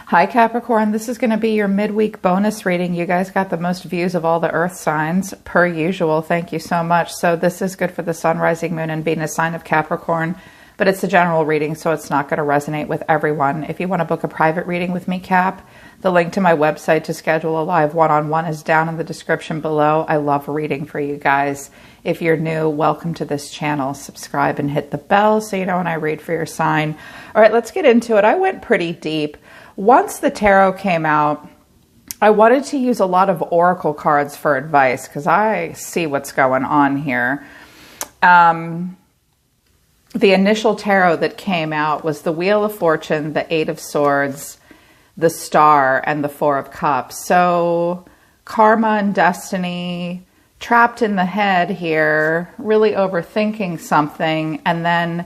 Hi Capricorn, this is going to be your midweek bonus reading. You guys got the most views of all the earth signs per usual. Thank you so much. So this is good for the sun, rising moon, and Venus sign of Capricorn, but it's a general reading, so it's not going to resonate with everyone. If you want to book a private reading with me, Cap, the link to my website to schedule a live one-on-one is down in the description below. I love reading for you guys. If you're new, welcome to this channel. Subscribe and hit the bell so you know when I read for your sign. All right, let's get into it. I went pretty deep. Once the tarot came out, I wanted to use a lot of oracle cards for advice because I see what's going on here. The initial tarot that came out was the Wheel of Fortune, the Eight of Swords, the Star, and the Four of Cups. So karma and destiny, trapped in the head here, really overthinking something, and then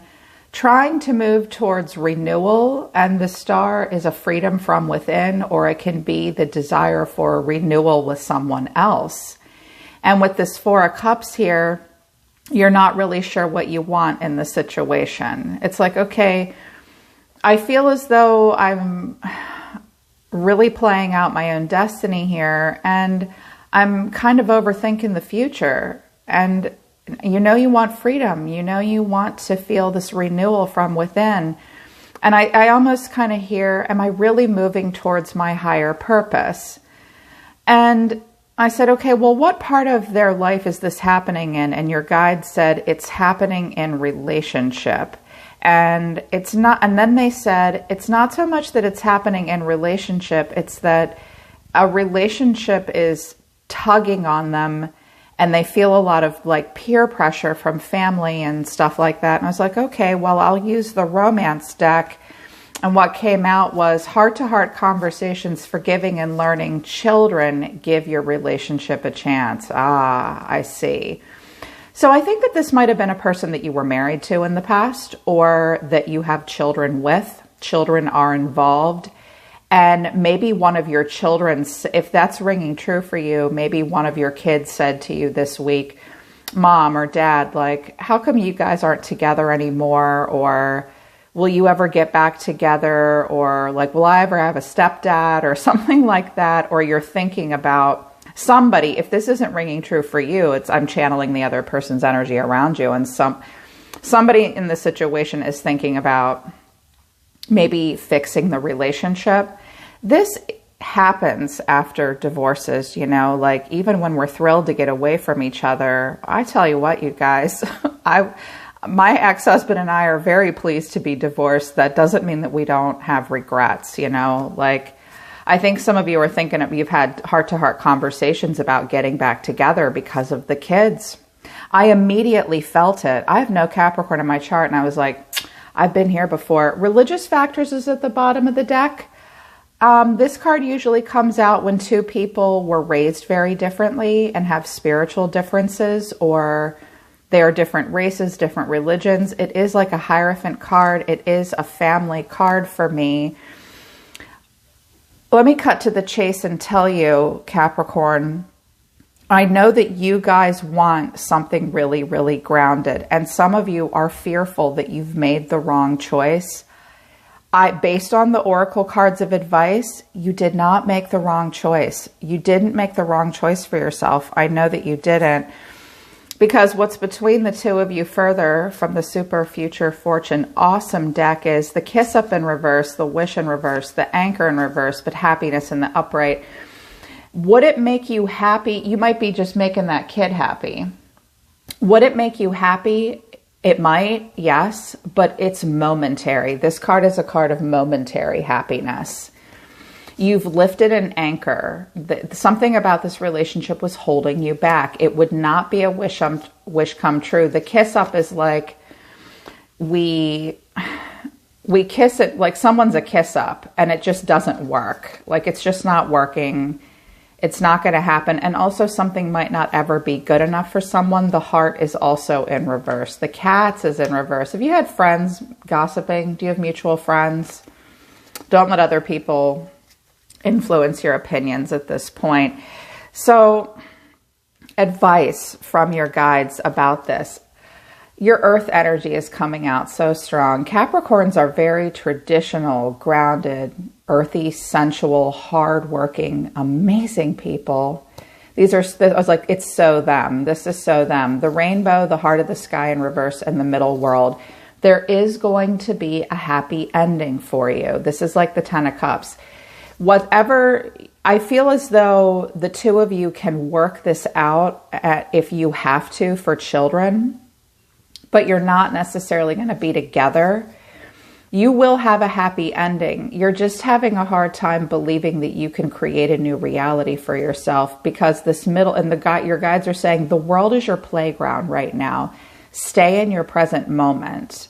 trying to move towards renewal. And the Star is a freedom from within, or it can be the desire for renewal with someone else. And with this Four of Cups here, you're not really sure what you want in the situation. It's like, okay, I feel as though I'm really playing out my own destiny here, and I'm kind of overthinking the future. And you know you want freedom. You know you want to feel this renewal from within. And I almost kind of hear, am I really moving towards my higher purpose? And I said, okay, well, what part of their life is this happening in? And your guide said it's happening in relationship. And it's not, and then they said, it's not so much that it's happening in relationship, it's that a relationship is tugging on them, and they feel a lot of like peer pressure from family and stuff like that. And I was like, okay, well, I'll use the romance deck. And what came out was heart-to-heart conversations, forgiving and learning. Children, give your relationship a chance. Ah, I see. So I think that this might have been a person that you were married to in the past, or that you have children with. Children are involved. And maybe one of your children, if that's ringing true for you, maybe one of your kids said to you this week, Mom or Dad, like, how come you guys aren't together anymore? Or will you ever get back together? Or like, will I ever have a stepdad or something like that? Or you're thinking about somebody. If this isn't ringing true for you, I'm channeling the other person's energy around you. And somebody in this situation is thinking about maybe fixing the relationship. This happens after divorces, you know, like even when we're thrilled to get away from each other. I tell you what, you guys, my ex-husband and I are very pleased to be divorced. That doesn't mean that we don't have regrets, you know, like I think some of you are thinking of, you've had heart-to-heart conversations about getting back together because of the kids. I immediately felt it. I have no Capricorn in my chart, and I was like, I've been here before. Religious factors is at the bottom of the deck. This card usually comes out when two people were raised very differently and have spiritual differences, or they are different races, different religions. It is like a Hierophant card. It is a family card for me. Let me cut to the chase and tell you, Capricorn, I know that you guys want something really, really grounded. And some of you are fearful that you've made the wrong choice. Based on the oracle cards of advice, you did not make the wrong choice. You didn't make the wrong choice for yourself. I know that you didn't. Because what's between the two of you further from the Super Future Fortune awesome deck is the Kiss Up in reverse, the Wish in reverse, the Anchor in reverse, but Happiness in the upright. Would it make you happy? You might be just making that kid happy. Would it make you happy? It might, yes, but it's momentary. This card is a card of momentary happiness. You've lifted an anchor. Something about this relationship was holding you back. It would not be a wish come true. The kiss up is like we kiss it, like someone's a kiss up, and it just doesn't work. Like it's just not working. It's not going to happen. And also something might not ever be good enough for someone. The Heart is also in reverse. The Cats is in reverse. Have you had friends gossiping? Do you have mutual friends? Don't let other people influence your opinions at this point. So advice from your guides about this. Your earth energy is coming out so strong. Capricorns are very traditional, grounded, earthy, sensual, hardworking, amazing people. These are, I was like, it's so them. This is so them. The rainbow, the heart of the sky in reverse, and the middle world. There is going to be a happy ending for you. This is like the 10 of Cups. Whatever, I feel as though the two of you can work this out if you have to for children, but you're not necessarily going to be together. You will have a happy ending. You're just having a hard time believing that you can create a new reality for yourself, because this middle, and your guides are saying the world is your playground right now. Stay in your present moment.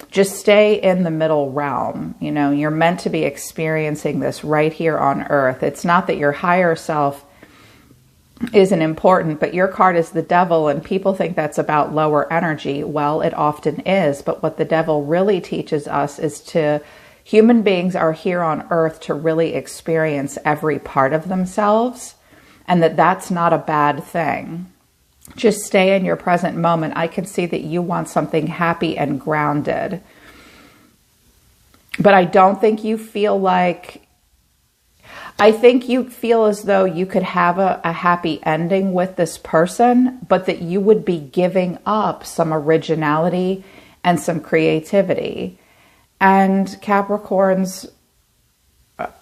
Just stay in the middle realm. You know, you're meant to be experiencing this right here on earth. It's not that your higher self isn't important, but your card is the devil, and people think that's about lower energy. Well, it often is, but what the devil really teaches us is human beings are here on earth to really experience every part of themselves, and that's not a bad thing. Just stay in your present moment. I can see that you want something happy and grounded, but I don't think you feel like, I think you feel as though you could have a happy ending with this person, but that you would be giving up some originality and some creativity. And Capricorns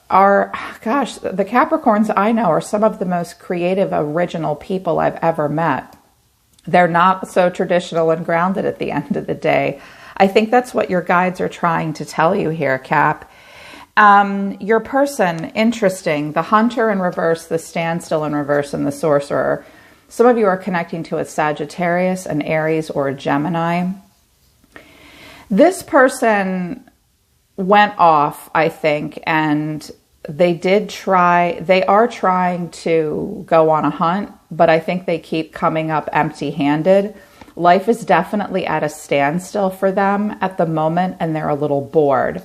are, gosh, the Capricorns I know are some of the most creative, original people I've ever met. They're not so traditional and grounded at the end of the day. I think that's what your guides are trying to tell you here, Cap. Your person, interesting. The Hunter in reverse, the Standstill in reverse, and the Sorcerer. Some of you are connecting to a Sagittarius, an Aries, or a Gemini. This person went off, I think, and they are trying to go on a hunt, but I think they keep coming up empty-handed. Life is definitely at a standstill for them at the moment, and they're a little bored.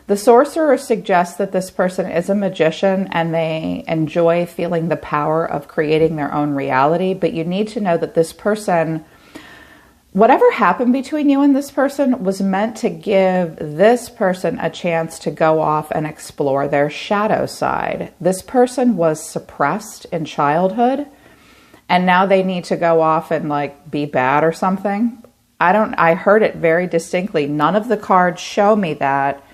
The Sorcerer suggests that this person is a magician and they enjoy feeling the power of creating their own reality, but you need to know that this person, whatever happened between you and this person, was meant to give this person a chance to go off and explore their shadow side. This person was suppressed in childhood, and now they need to go off and like be bad or something. I heard it very distinctly. None of the cards show me that,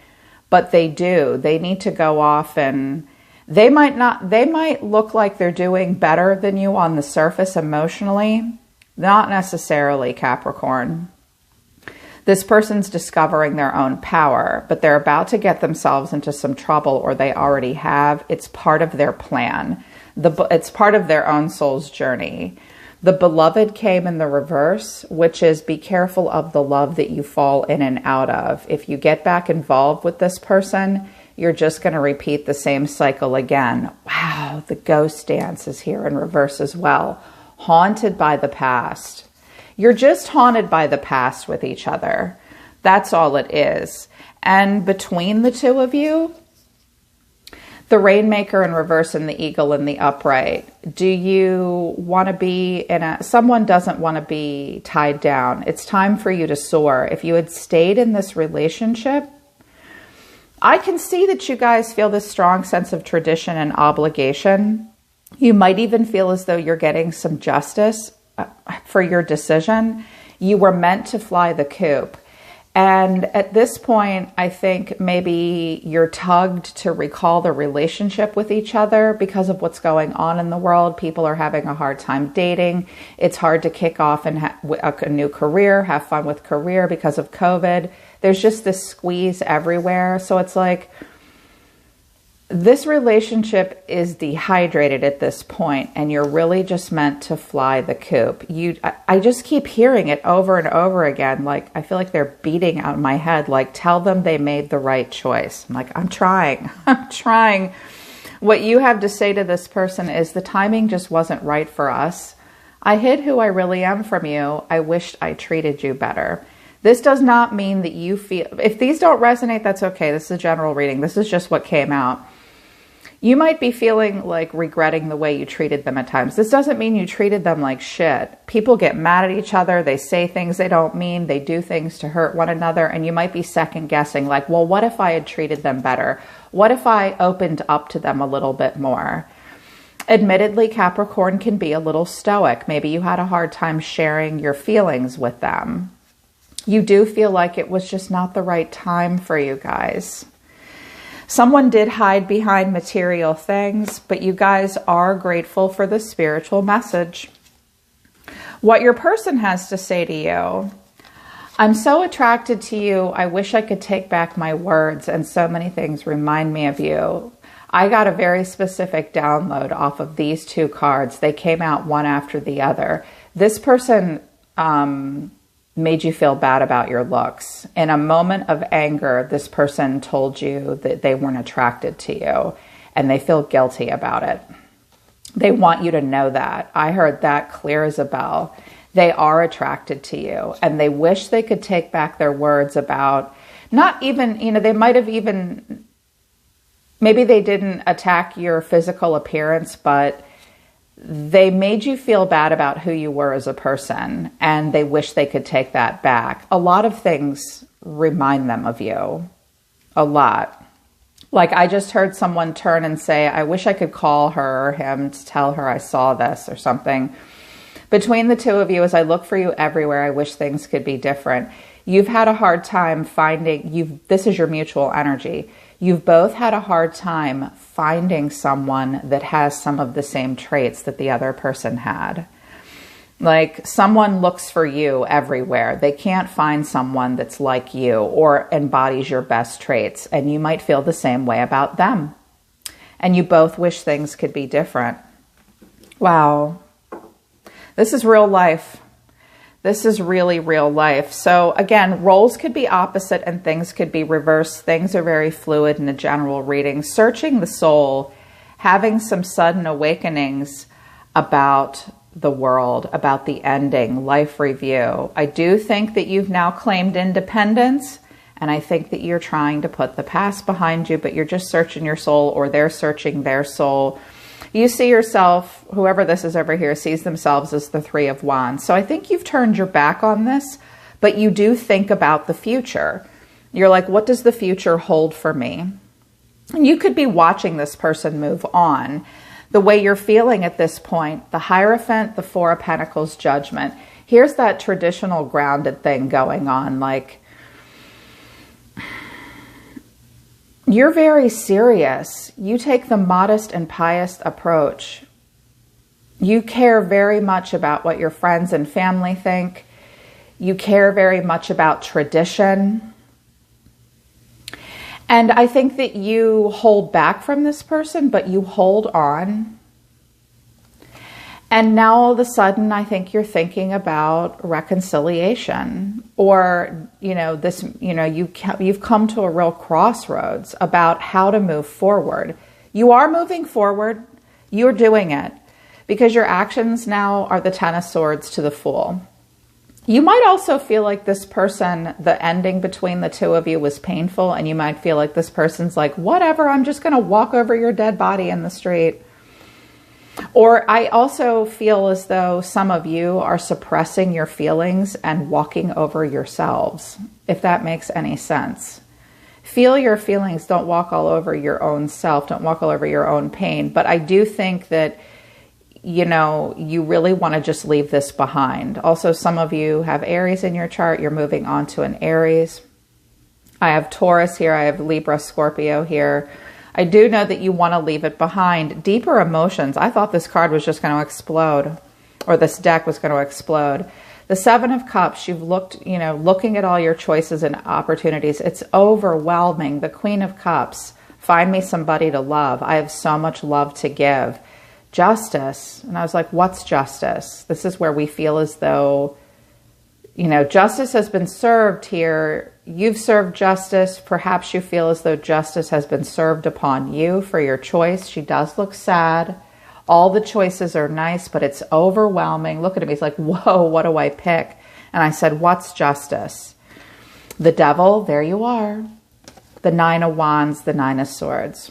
but they do. They need to go off, and they might look like they're doing better than you on the surface emotionally. Not necessarily, Capricorn. This person's discovering their own power, but they're about to get themselves into some trouble, or they already have. It's part of their plan. It's part of their own soul's journey. The Beloved came in the reverse, which is be careful of the love that you fall in and out of. If you get back involved with this person, you're just going to repeat the same cycle again. Wow, the Ghost Dance is here in reverse as well. Haunted by the past. You're just haunted by the past with each other. That's all it is. And between the two of you, the Rainmaker in reverse and the Eagle in the upright. Do you want to be someone doesn't want to be tied down. It's time for you to soar. If you had stayed in this relationship, I can see that you guys feel this strong sense of tradition and obligation. You might even feel as though you're getting some justice for your decision. You were meant to fly the coop. And at this point, I think maybe you're tugged to recall the relationship with each other because of what's going on in the world. People are having a hard time dating. It's hard to kick off and a new career, have fun with career because of COVID. There's just this squeeze everywhere. So it's like, this relationship is dehydrated at this point, and you're really just meant to fly the coop. I just keep hearing it over and over again. Like, I feel like they're beating out my head. Like, tell them they made the right choice. I'm like, I'm trying. I'm trying. What you have to say to this person is the timing just wasn't right for us. I hid who I really am from you. I wished I treated you better. This does not mean that you feel, if these don't resonate, that's okay. This is a general reading. This is just what came out. You might be feeling like regretting the way you treated them at times. This doesn't mean you treated them like shit. People get mad at each other. They say things they don't mean. They do things to hurt one another. And you might be second guessing like, well, what if I had treated them better? What if I opened up to them a little bit more? Admittedly, Capricorn can be a little stoic. Maybe you had a hard time sharing your feelings with them. You do feel like it was just not the right time for you guys. Someone did hide behind material things, but you guys are grateful for the spiritual message. What your person has to say to you: I'm so attracted to you. I wish I could take back my words, and so many things remind me of you. I got a very specific download off of these two cards. They came out one after the other. This person made you feel bad about your looks. In a moment of anger, this person told you that they weren't attracted to you, and they feel guilty about it. They want you to know that. I heard that clear as a bell. They are attracted to you, and they wish they could take back their words about, not even, they might have even, maybe they didn't attack your physical appearance, but they made you feel bad about who you were as a person, and they wish they could take that back. A lot of things remind them of you. A lot. Like I just heard someone turn and say, I wish I could call her or him to tell her I saw this or something. Between the two of you, as I look for you everywhere, I wish things could be different. You've had a hard time finding, this is your mutual energy. You've both had a hard time finding someone that has some of the same traits that the other person had. Like someone looks for you everywhere. They can't find someone that's like you or embodies your best traits. And you might feel the same way about them. And you both wish things could be different. Wow. This is real life. This is really real life. So again, roles could be opposite and things could be reversed. Things are very fluid in a general reading. Searching the soul, having some sudden awakenings about the world, about the ending, life review. I do think that you've now claimed independence, and I think that you're trying to put the past behind you, but you're just searching your soul, or they're searching their soul. You see yourself, whoever this is over here, sees themselves as the Three of Wands. So I think you've turned your back on this, but you do think about the future. You're like, what does the future hold for me? And you could be watching this person move on. The way you're feeling at this point, the Hierophant, the Four of Pentacles, Judgment. Here's that traditional grounded thing going on, like, you're very serious. You take the modest and pious approach. You care very much about what your friends and family think. You care very much about tradition. And I think that you hold back from this person, but you hold on. And now all of a sudden, I think you're thinking about reconciliation, or, you've come to a real crossroads about how to move forward. You are moving forward. You're doing it because your actions now are the Ten of Swords to the Fool. You might also feel like this person, the ending between the two of you was painful, and you might feel like this person's like, whatever, I'm just going to walk over your dead body in the street. Or I also feel as though some of you are suppressing your feelings and walking over yourselves, if that makes any sense. Feel your feelings, don't walk all over your own self, don't walk all over your own pain. But I do think that, you really want to just leave this behind. Also, some of you have Aries in your chart, you're moving on to an Aries. I have Taurus here, I have Libra, Scorpio here. I do know that you want to leave it behind. Deeper emotions. I thought this card was just going to explode, or this deck was going to explode. The Seven of Cups, you've looked, looking at all your choices and opportunities. It's overwhelming. The Queen of Cups. Find me somebody to love. I have so much love to give. Justice. And I was like, what's justice? This is where we feel as though, justice has been served here. You've served justice. Perhaps you feel as though justice has been served upon you for your choice. She does look sad. All the choices are nice, but it's overwhelming. Look at him. He's like, whoa, what do I pick? And I said, what's justice? The Devil, there you are. The Nine of Wands, the Nine of Swords.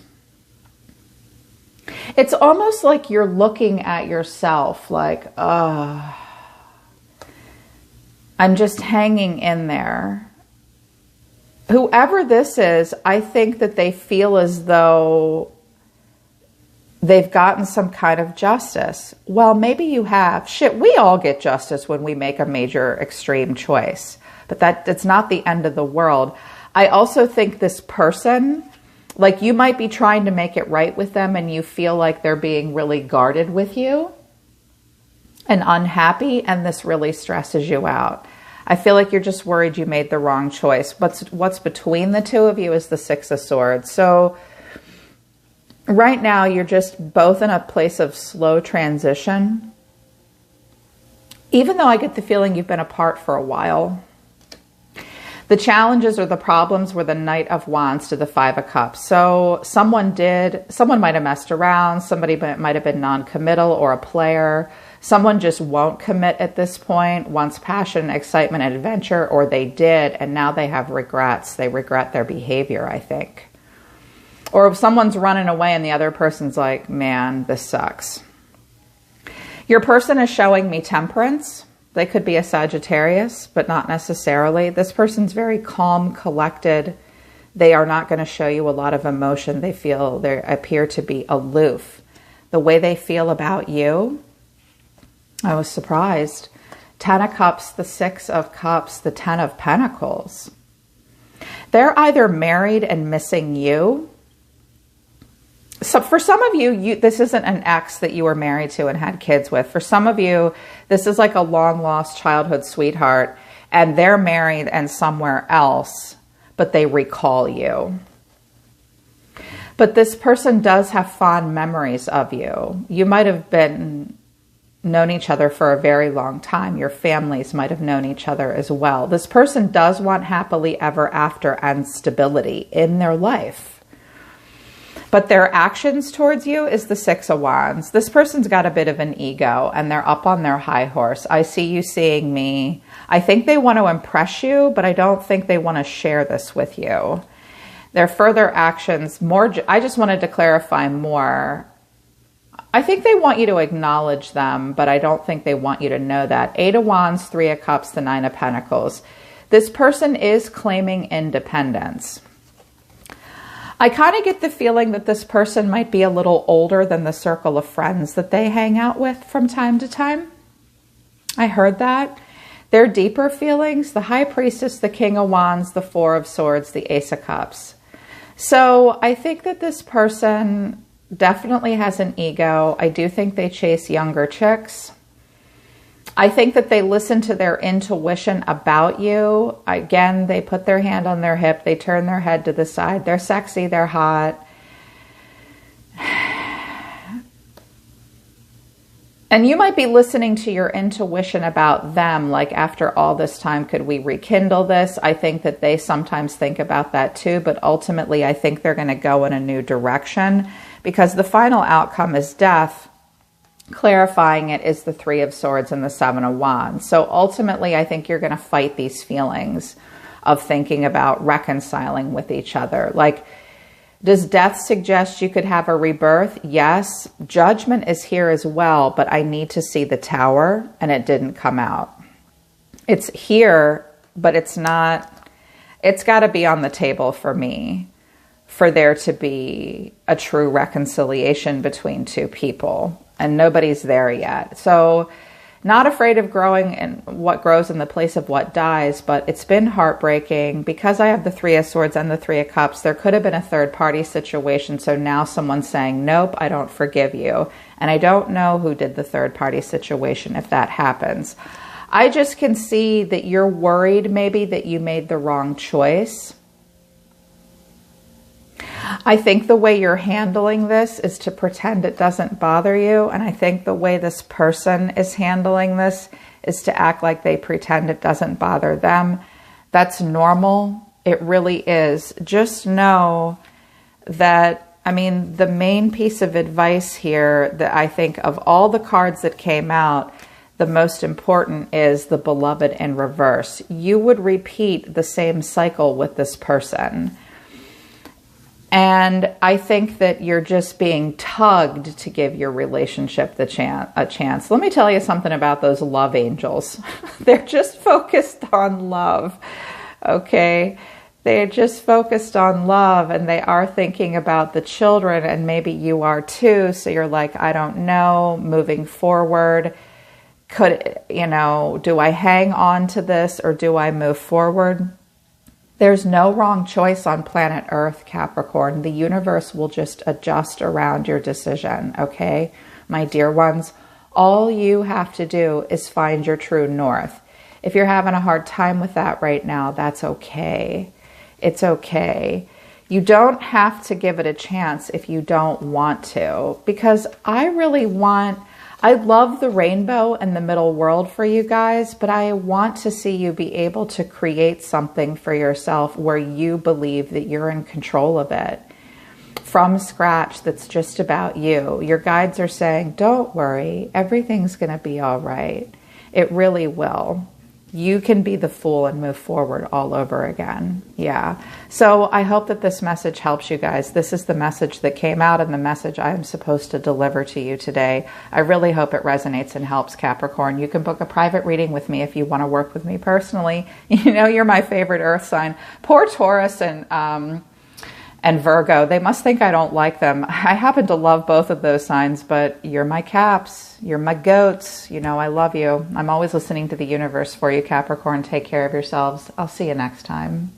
It's almost like you're looking at yourself like, I'm just hanging in there. Whoever this is, I think that they feel as though they've gotten some kind of justice. Well, maybe you have. Shit, we all get justice when we make a major extreme choice. But it's not the end of the world. I also think this person, like you might be trying to make it right with them and you feel like they're being really guarded with you and unhappy, and this really stresses you out. I feel like you're just worried you made the wrong choice. What's between the two of you is the Six of Swords. So right now you're just both in a place of slow transition. Even though I get the feeling you've been apart for a while. The challenges or the problems were the Knight of Wands to the Five of Cups. So someone might have messed around. Somebody might have been non-committal or a player. Someone just won't commit at this point, wants passion, excitement, and adventure, or they did, and now they have regrets. They regret their behavior, I think. Or if someone's running away and the other person's like, man, this sucks. Your person is showing me temperance. They could be a Sagittarius, but not necessarily. This person's very calm, collected. They are not going to show you a lot of emotion. They appear to be aloof. The way they feel about you, I was surprised. 10 of Cups, the 6 of Cups, the 10 of Pentacles. They're either married and missing you. So for some of you, this isn't an ex that you were married to and had kids with. For some of you, this is like a long-lost childhood sweetheart, and they're married and somewhere else, but they recall you. But this person does have fond memories of you. You might have known each other for a very long time. Your families might have known each other as well. This person does want happily ever after and stability in their life. But their actions towards you is the Six of Wands. This person's got a bit of an ego and they're up on their high horse. I see you seeing me. I think they want to impress you, but I don't think they want to share this with you. Their further actions, I just wanted to clarify more. I think they want you to acknowledge them, but I don't think they want you to know that. 8 of Wands, 3 of Cups, the 9 of Pentacles. This person is claiming independence. I kind of get the feeling that this person might be a little older than the circle of friends that they hang out with from time to time. I heard that. Their deeper feelings, the High Priestess, the King of Wands, the 4 of Swords, the Ace of Cups. So I think that this person definitely has an ego. I do think they chase younger chicks. I think that they listen to their intuition about you. Again, they put their hand on their hip. They turn their head to the side. They're sexy. They're hot. And you might be listening to your intuition about them. Like, after all this time, could we rekindle this? I think that they sometimes think about that too. But ultimately, I think they're going to go in a new direction because the final outcome is death. Clarifying it is the 3 of Swords and the 7 of Wands. So ultimately, I think you're going to fight these feelings of thinking about reconciling with each other. Like, does death suggest you could have a rebirth? Yes. Judgment is here as well, but I need to see the Tower, and it didn't come out. It's here, but it's not. It's got to be on the table for me for there to be a true reconciliation between two people. And nobody's there yet. So not afraid of growing in what grows in the place of what dies, but it's been heartbreaking. Because I have the 3 of Swords and the 3 of Cups, there could have been a third party situation. So now someone's saying, nope, I don't forgive you. And I don't know who did the third party situation if that happens. I just can see that you're worried maybe that you made the wrong choice. I think the way you're handling this is to pretend it doesn't bother you. And I think the way this person is handling this is to act like they pretend it doesn't bother them. That's normal. It really is. Just know that, I mean, the main piece of advice here that I think of all the cards that came out, the most important is the Beloved in reverse. You would repeat the same cycle with this person. And I think that you're just being tugged to give your relationship a chance. Let me tell you something about those love angels. They're just focused on love, okay? They're just focused on love, and they are thinking about the children, and maybe you are too. So you're like, I don't know, moving forward. Do I hang on to this or do I move forward? There's no wrong choice on planet Earth, Capricorn. The universe will just adjust around your decision, okay? My dear ones, all you have to do is find your true north. If you're having a hard time with that right now, that's okay. It's okay. You don't have to give it a chance if you don't want to, because I love the rainbow and the middle world for you guys, but I want to see you be able to create something for yourself where you believe that you're in control of it from scratch. That's just about you. Your guides are saying, don't worry, everything's going to be all right. It really will. You can be the fool and move forward all over again. Yeah. So I hope that this message helps you guys. This is the message that came out and the message I am supposed to deliver to you today. I really hope it resonates and helps, Capricorn. You can book a private reading with me if you want to work with me personally. You know, you're my favorite earth sign. Poor Taurus and Virgo, they must think I don't like them. I happen to love both of those signs, but you're my Caps, you're my goats. You know, I love you. I'm always listening to the universe for you, Capricorn. Take care of yourselves. I'll see you next time.